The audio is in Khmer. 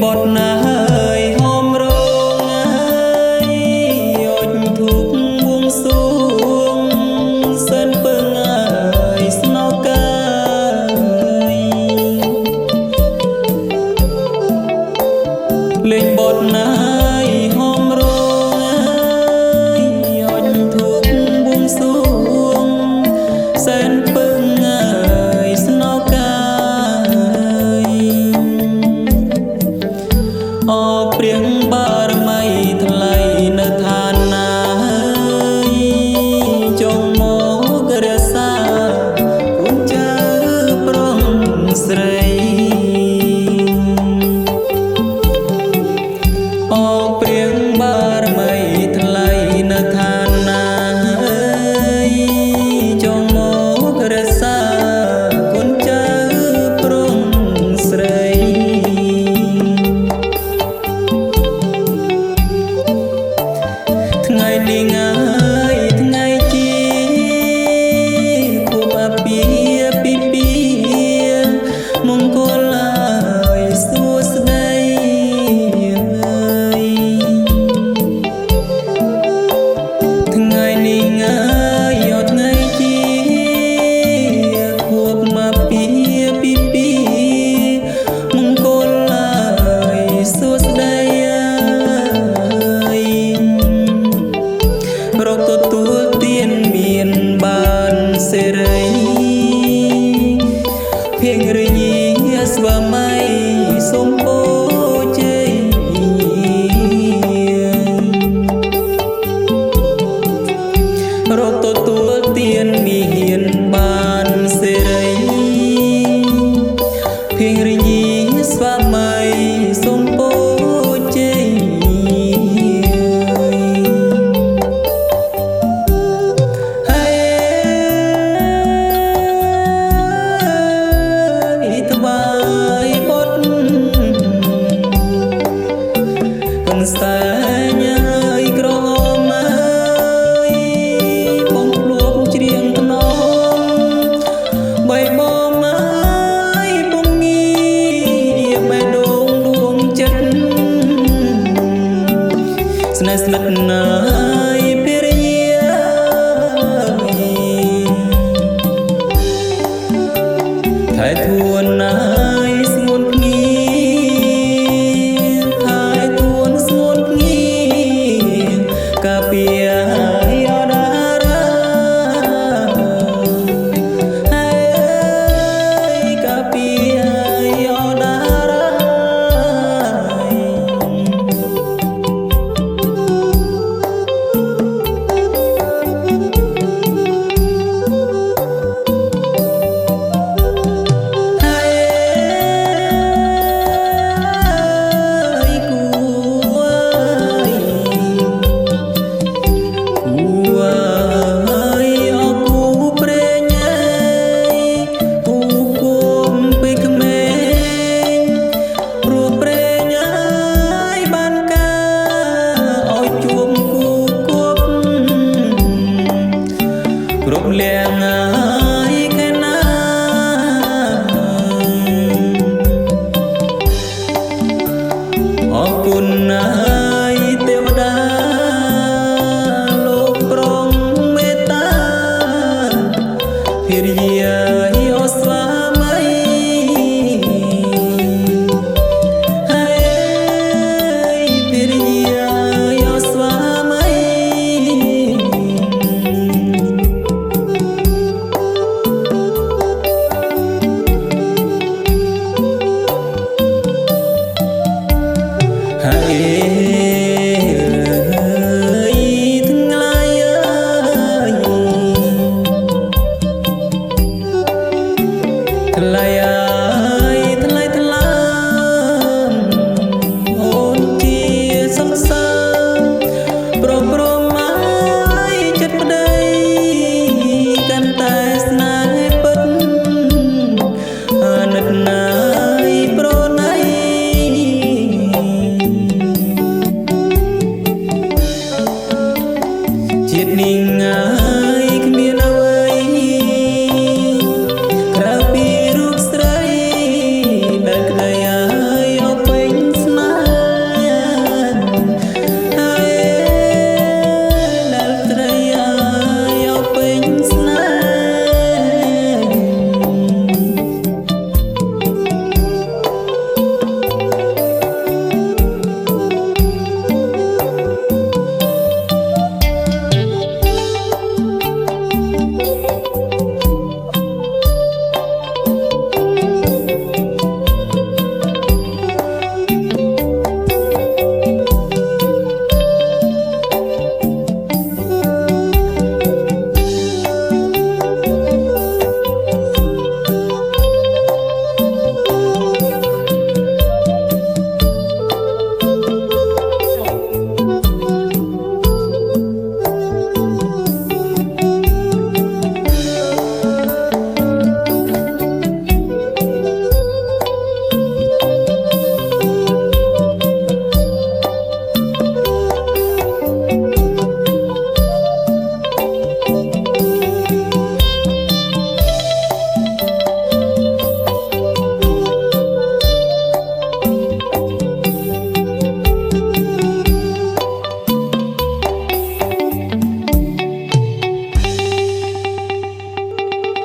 bọt nai hôm rong ai ôi thúc buông xuống sân bưng ai snow cay lên bọt nai hôm rong ai ôi thúc buông xuống sân bưng ai snow cayอเปรียงบารไม่ทลายนทานนาจงโมกระสากุญเจอปรองสรอเปรียงบารไม่ทลายนทานนาจงโมกระสากุญเจอปรองสรថ្ងៃនេះហើយថ្ងៃជាគួបអាពាពីពីមង្គលហើយសួស្ដីថ្ងៃនេះហើយថ្ងៃជាគួបមកពីពីមង្គលហើយសួស្ដីរកទទួលទានមានបានសេរីភៀងរញីស្វាមីសុំពោជ័យរកទទួលទានមានបានសេរីភៀងរញីស្វាមីសុំពោជ័យស្តែញើយក្រហមហើយបងភ្លួងច្រៀងថ្នមបីបងហើយបងងីបេះដូងដួងចិត្តស្នេហ៍ស្និទ្ធណាយភារយាថែធួនណាយស្ងួនភ្ងីកាពីយោដារ៉ាហើយកាពីយោដារ៉ារំលាងហើយខែណាអរគុណហើយទេវតាលោកប្រងមេត្តាភិរិយាអស្វាមីហើយភិរិយាអស្វាមីហើយ